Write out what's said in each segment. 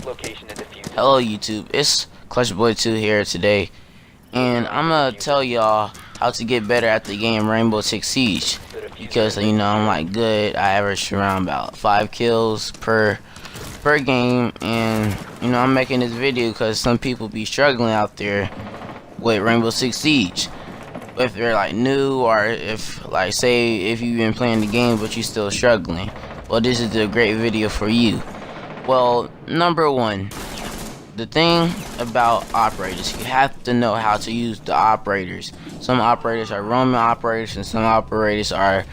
Hello YouTube, it's Clutch Boy 2 here today, and I'm gonna tell y'all how to get better at the game Rainbow Six Siege, because you know I'm like good. I average around about 5 kills per game, and you know I'm making this video because some people be struggling out there with Rainbow Six Siege. If they're like new, or if like say if you've been playing the game but you're still struggling, well, this is a great video for you. Well, number one, the thing about operators, you have to know how to use the operators. Some operators are roaming operators and some operators are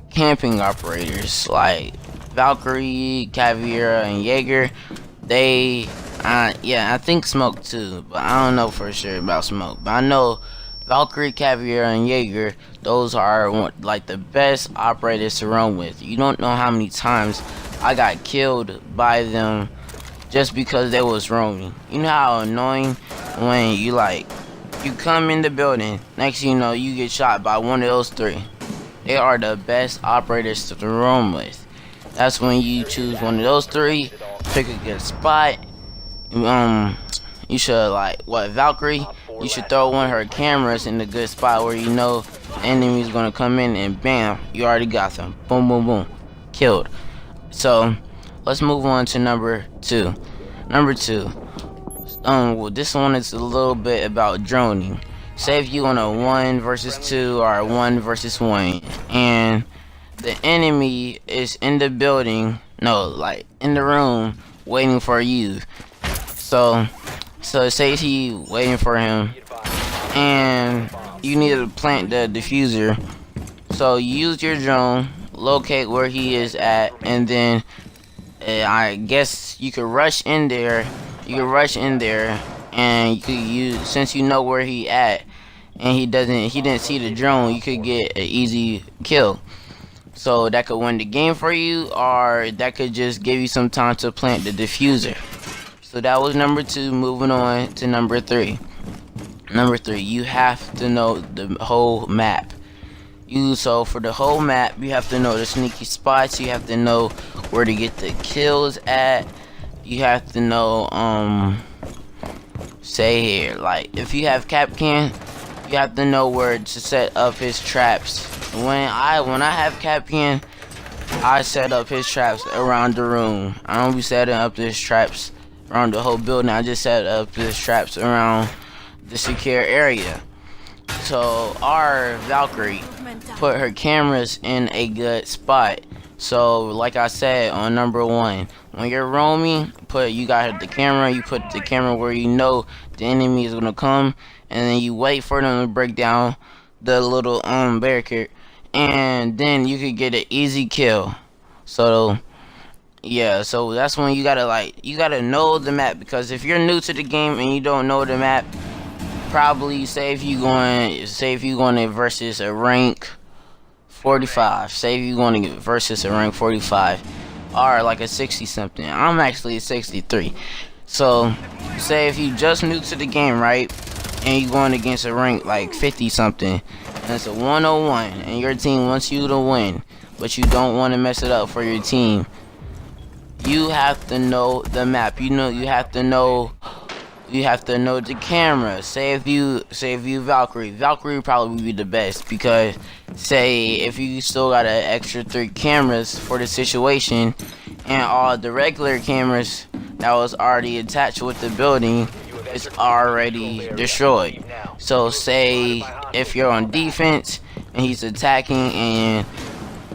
camping operators, like Valkyrie, Caveira, and Jaeger. They yeah, I think Smoke too, but I don't know for sure about Smoke. But I know Valkyrie, Caveira, and Jaeger, those are like the best operators to run with. You don't know how many times I got killed by them just because they was roaming. You know how annoying when you come in the building, next thing you know you get shot by one of those three. They are the best operators to roam with. That's when you choose one of those three, pick a good spot. You should Valkyrie, you should throw one of her cameras in the good spot where you know the enemy's gonna come in, and bam, you already got them. Boom, boom, boom, killed. So let's move on to number two. Well, this one is a little bit about droning. Say if you on a 1 versus 2 or a 1 versus 1, and the enemy is in the building, in the room waiting for you. So say he waiting for him, and you need to plant the diffuser. So you use your drone, locate where he is at, and then I guess you could rush in there. And you could use, since you know where he at, and he didn't see the drone, you could get an easy kill. So that could win the game for you, or that could just give you some time to plant the diffuser. So that was number 2. Moving on to number 3. You have to know the whole map. So for the whole map, you have to know the sneaky spots. You have to know where to get the kills at. You have to know, say here, like if you have Capcan, you have to know where to set up his traps. When I have Capcan, I set up his traps around the room. I don't be setting up his traps around the whole building. I just set up his traps around the secure area. So our Valkyrie put her cameras in a good spot. So like I said on number 1, when you're roaming, you got the camera, you put the camera where you know the enemy is gonna come, and then you wait for them to break down the little barricade, and then you could get an easy kill. So yeah, so that's when you gotta know the map, because if you're new to the game and you don't know the map, probably say if you going to versus a rank 45, say if you going to versus a rank 45 or like a 60 something. I'm actually a 63. So say if you just new to the game, right, and you going against a rank like 50 something, and it's a 101, and your team wants you to win, but you don't want to mess it up for your team, you have to know the map. You have to know the camera. Say if you Valkyrie probably be the best, because say if you still got an extra 3 cameras for the situation, and all the regular cameras that was already attached with the building is already destroyed. So say if you're on defense and he's attacking,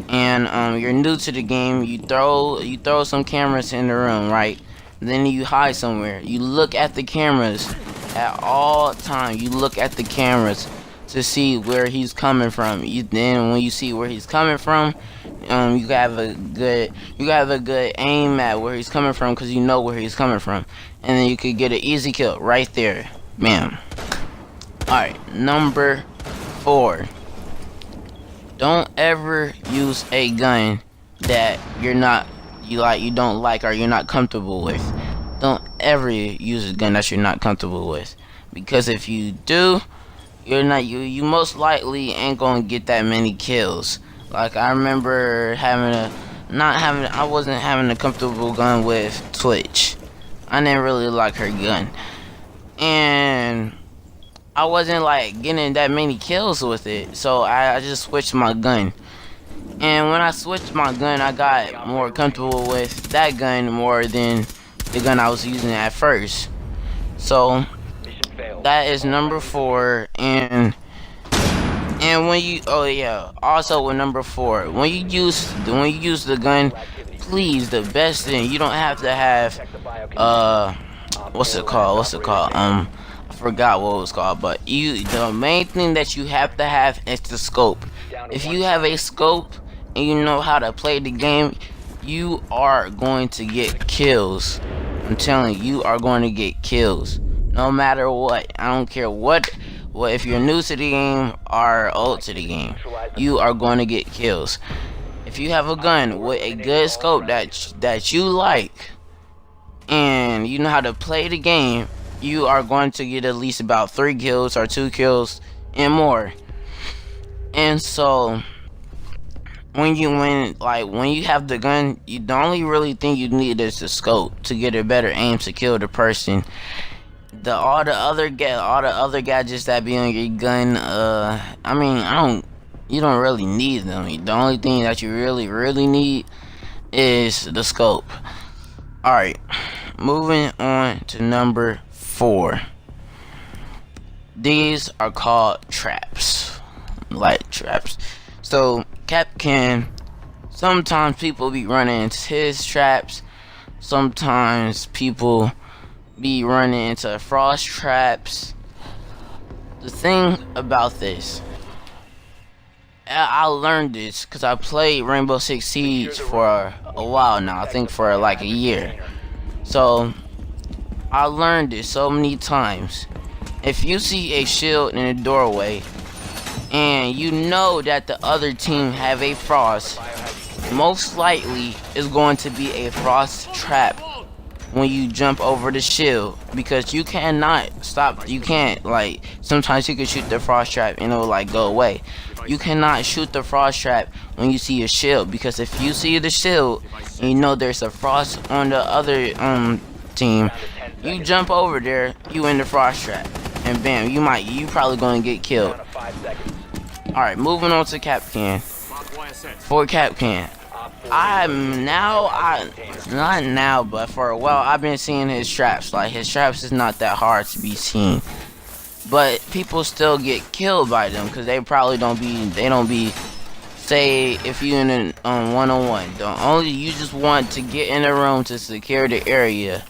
and you're new to the game, you throw some cameras in the room, right? Then you hide somewhere. You look at the cameras at all times. You look at the cameras to see where he's coming from. Then when you see where he's coming from, you have a good aim at where he's coming from, because you know where he's coming from, and then you could get an easy kill right there. Bam. Alright, number 4. Don't ever use a gun that you don't like or you're not comfortable with. Don't ever use a gun that you're not comfortable with, because if you do, you most likely ain't gonna get that many kills. Like I remember I wasn't having a comfortable gun with Twitch. I didn't really like her gun, and I wasn't like getting that many kills with it, so I just switched my gun. And when I switched my gun, I got more comfortable with that gun more than the gun I was using at first. So that is number 4. And when you, oh yeah, also with number 4, when you use the gun, please, the best thing, you don't have to have what's it called? I forgot what it was called, but the main thing that you have to have is the scope. If you have a scope and you know how to play the game, you are going to get kills. I'm telling you, you are going to get kills. No matter what. I don't care what if you're new to the game or old to the game, you are going to get kills. If you have a gun with a good scope that you like and you know how to play the game, you are going to get at least about 3 kills or 2 kills and more. And so when you have the gun, the only really thing you need is the scope to get a better aim to kill the person. All the other gadgets that be on your gun, I mean, you don't really need them. The only thing that you really need is the scope. Alright, moving on to number 4. These are called traps. Light traps. So Capcan, sometimes people be running into his traps, sometimes people be running into frost traps. The thing about this, I learned this because I played Rainbow Six Siege for a while now. I think for like a year. So I learned it so many times. If you see a shield in a doorway and you know that the other team have a frost, most likely is going to be a frost trap when you jump over the shield, because you cannot stop. You can't, like, sometimes you can shoot the frost trap and it'll like go away. You cannot shoot the frost trap when you see a shield, because if you see the shield and you know there's a frost on the other team, you jump over there, you in the frost trap, and bam, you probably gonna get killed. Alright, moving on to Capcan. For Capcan, not now, but for a while I've been seeing his traps. Like, his traps is not that hard to be seen, but people still get killed by them because they probably don't be say if you in a one-on-one, you just want to get in a room to secure the area.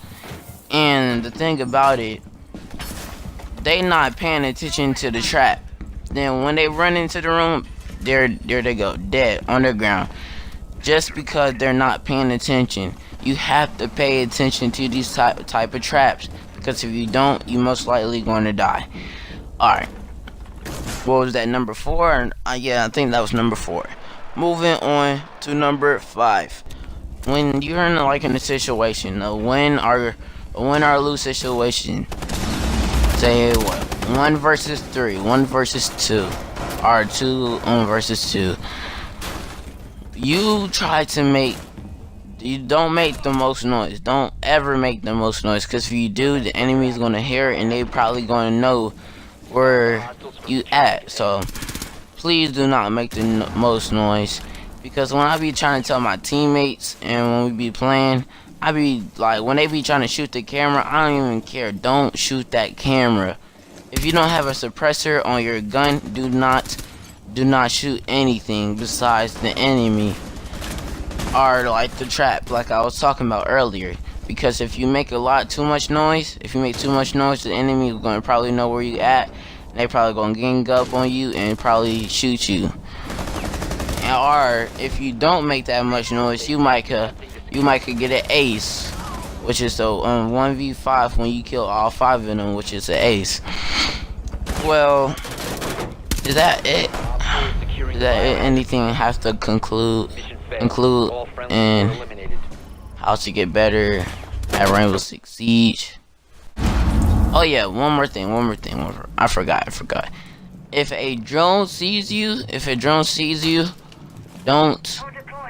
And the thing about it, they not paying attention to the trap. Then when they run into the room, there they go, dead on the ground. Just because they're not paying attention. You have to pay attention to these type of traps, because if you don't, you most likely going to die. Alright, what was that, number 4? Yeah, I think that was number 4. Moving on to number 5. When you're in in a situation, a win or lose situation, say what, 1 versus 3, 1 versus 2, or 2 versus 2. You don't make the most noise. Don't ever make the most noise, because if you do, the enemy's gonna hear it and they probably gonna know where you at. So please do not make the most noise, because when I be trying to tell my teammates and when we be playing, I be like, when they be trying to shoot the camera, I don't even care. Don't shoot that camera. If you don't have a suppressor on your gun, do not shoot anything besides the enemy or like the trap, like I was talking about earlier. Because if you make too much noise, the enemy is gonna probably know where you at, and they probably gonna gang up on you and probably shoot you. Or if you don't make that much noise, you might could get an ace, which is the 1v5 when you kill all 5 of them, which is an ace. Well, is that it? Anything has to include in how to get better at Rainbow Six Siege. Oh yeah, one more thing. I forgot. If a drone sees you, don't,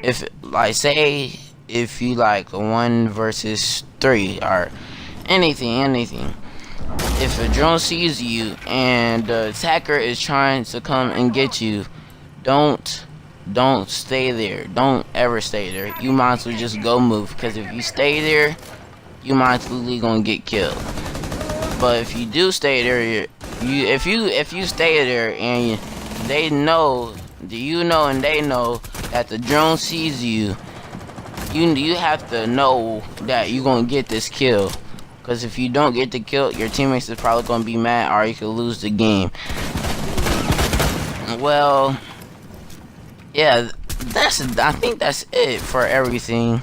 if you like 1 versus 3, or anything. If a drone sees you and the attacker is trying to come and get you, don't stay there. Don't ever stay there. You might as well just go move, because if you stay there, you might as well gonna get killed. But if you do stay there, if you stay there and they know, and they know that the drone sees you, you have to know that you're gonna get this kill. Because if you don't get the kill, your teammates is probably gonna be mad, or you could lose the game. Well, yeah, I think that's it for everything.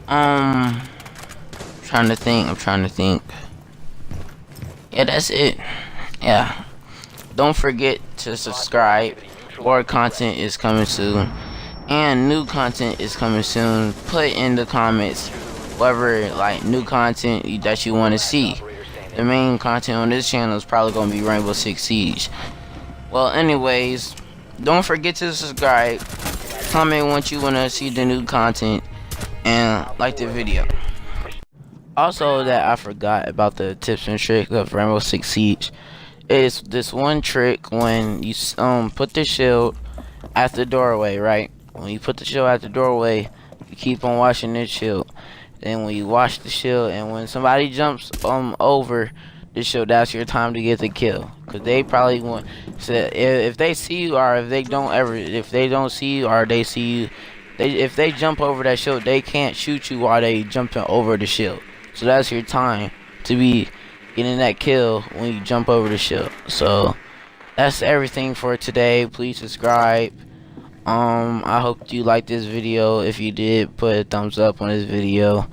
I'm trying to think. Yeah, that's it. Yeah. Don't forget to subscribe. More content is coming soon. And new content is coming soon. Put in the comments whatever like new content that you want to see. The main content on this channel is probably going to be Rainbow Six Siege. Well, anyways, don't forget to subscribe. Comment once you want to see the new content. And like the video. Also, that I forgot about the tips and tricks of Rainbow Six Siege is this one trick when you put the shield at the doorway, right? When you put the shield at the doorway, you keep on watching this shield. Then when you watch the shield, and when somebody jumps over the shield, that's your time to get the kill. Cause they probably want, so if they see you, or if they don't see you, or they see you, if they jump over that shield, they can't shoot you while they jumping over the shield. So that's your time to be getting that kill when you jump over the shield. So that's everything for today. Please subscribe. I hope you liked this video. If you did, put a thumbs up on this video.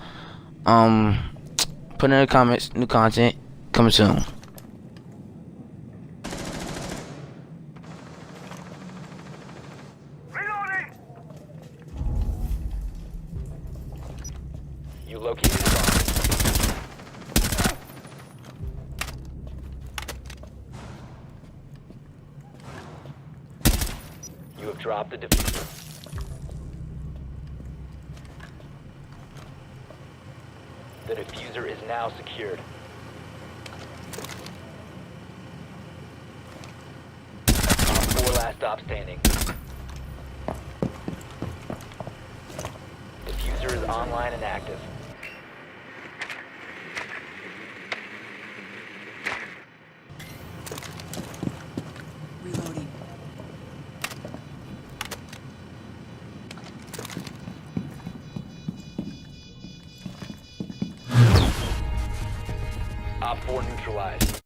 Put in the comments new content coming soon. Reloading. You located the bomb. You have dropped the diffuser. The diffuser is now secured. Op 4 last stop standing. Diffuser is online and active. Reloading. Op 4 neutralized.